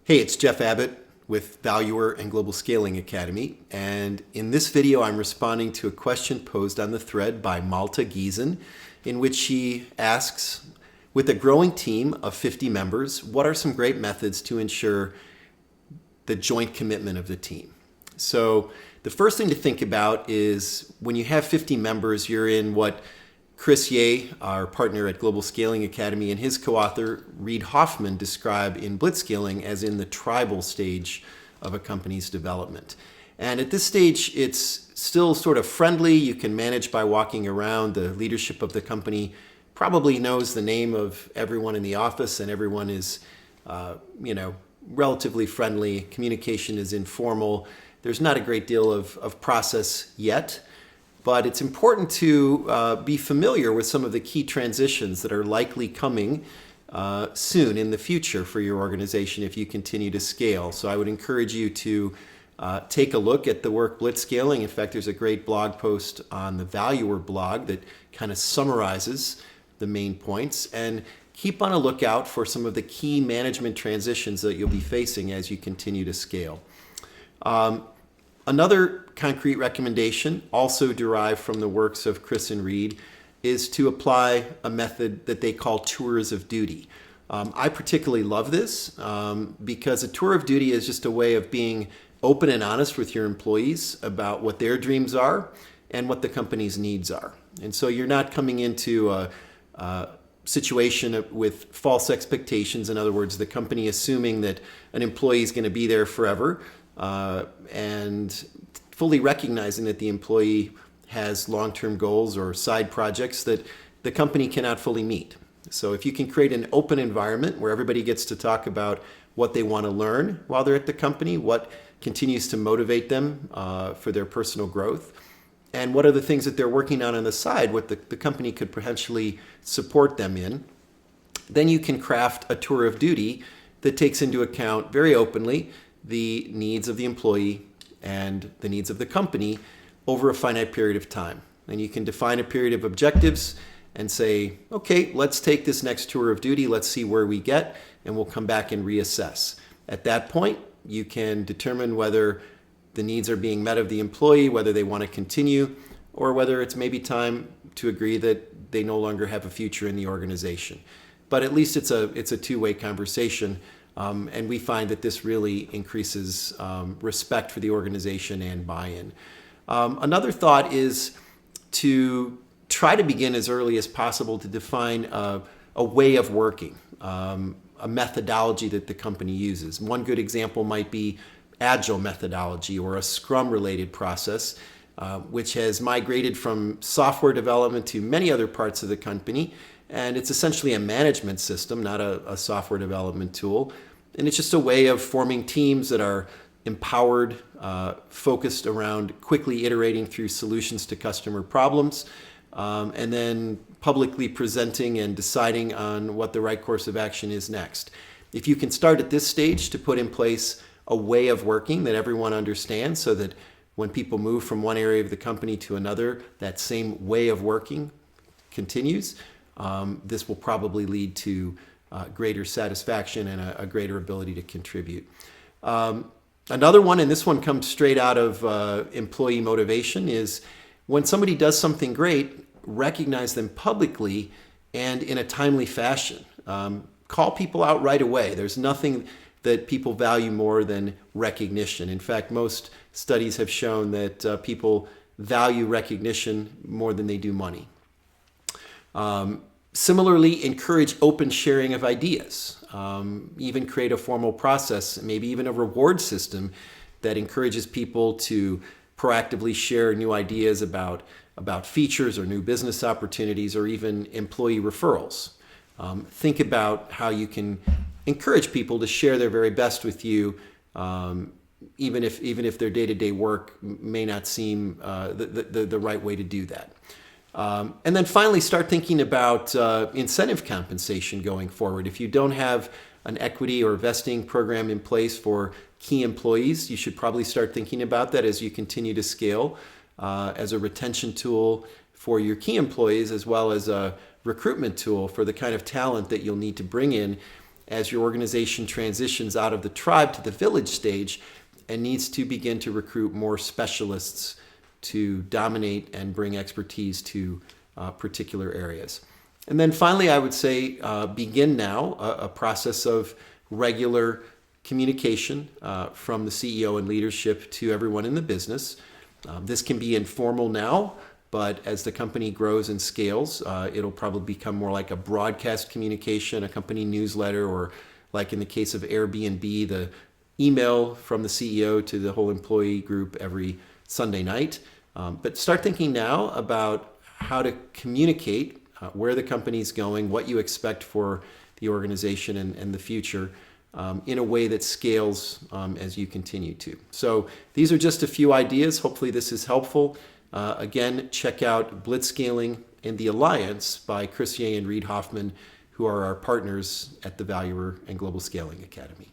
Hey, it's Jeff Abbott with Valuer and Global Scaling Academy, and in this video I'm responding to a question posed on the thread by Malte Giesen, in which she asks, with a growing team of 50 members, what are some great methods to ensure the joint commitment of the team? So the first thing to think about is when you have 50 members, you're in what Chris Ye, our partner at Global Scaling Academy, and his co-author Reid Hoffman describe in Blitzscaling as in the tribal stage of a company's development. And at this stage, it's still sort of friendly. You can manage by walking around. The leadership of the company probably knows the name of everyone in the office, and everyone is, relatively friendly. Communication is informal. There's not a great deal of process yet. But it's important to be familiar with some of the key transitions that are likely coming soon in the future for your organization if you continue to scale. So I would encourage you to take a look at the work Blitzscaling. In fact, there's a great blog post on the Valuer blog that kind of summarizes the main points. And keep on a lookout for some of the key management transitions that you'll be facing as you continue to scale. Another concrete recommendation, also derived from the works of Chris and Reid, is to apply a method that they call tours of duty. I particularly love this because a tour of duty is just a way of being open and honest with your employees about what their dreams are and what the company's needs are. And so you're not coming into a situation with false expectations. In other words, the company assuming that an employee is going to be there forever. And fully recognizing that the employee has long-term goals or side projects that the company cannot fully meet. So if you can create an open environment where everybody gets to talk about what they want to learn while they're at the company, what continues to motivate them for their personal growth, and what are the things that they're working on the side, what the company could potentially support them in, then you can craft a tour of duty that takes into account very openly the needs of the employee and the needs of the company over a finite period of time. And you can define a period of objectives and say, okay, let's take this next tour of duty, let's see where we get, and we'll come back and reassess. At that point, you can determine whether the needs are being met of the employee, whether they want to continue, or whether it's maybe time to agree that they no longer have a future in the organization. But at least it's a two-way conversation. And we find that this really increases respect for the organization and buy-in. Another thought is to try to begin as early as possible to define a way of working, a methodology that the company uses. One good example might be Agile methodology or a Scrum-related process, which has migrated from software development to many other parts of the company. And it's essentially a management system, not a software development tool. And it's just a way of forming teams that are empowered, focused around quickly iterating through solutions to customer problems, and then publicly presenting and deciding on what the right course of action is next. If you can start at this stage to put in place a way of working that everyone understands so that when people move from one area of the company to another, that same way of working continues, this will probably lead to greater satisfaction and a greater ability to contribute. Another one, and this one comes straight out of employee motivation, is when somebody does something great, recognize them publicly and in a timely fashion. Call people out right away. There's nothing that people value more than recognition. In fact, most studies have shown that people value recognition more than they do money. Similarly, encourage open sharing of ideas. Even create a formal process, maybe even a reward system that encourages people to proactively share new ideas about features or new business opportunities or even employee referrals. Think about how you can encourage people to share their very best with you, even if their day-to-day work may not seem the right way to do that. And then finally, start thinking about incentive compensation going forward. If you don't have an equity or vesting program in place for key employees, you should probably start thinking about that as you continue to scale as a retention tool for your key employees, as well as a recruitment tool for the kind of talent that you'll need to bring in as your organization transitions out of the tribe to the village stage and needs to begin to recruit more specialists to dominate and bring expertise to particular areas. And then finally, I would say begin now a process of regular communication from the CEO and leadership to everyone in the business. This can be informal now, but as the company grows and scales, it'll probably become more like a broadcast communication, a company newsletter, or like in the case of Airbnb, the email from the CEO to the whole employee group every Sunday night. But start thinking now about how to communicate where the company's going, what you expect for the organization and the future in a way that scales as you continue to. So these are just a few ideas. Hopefully this is helpful. Again, check out Blitzscaling and the Alliance by Chris Ye and Reid Hoffman, who are our partners at the Valuer and Global Scaling Academy.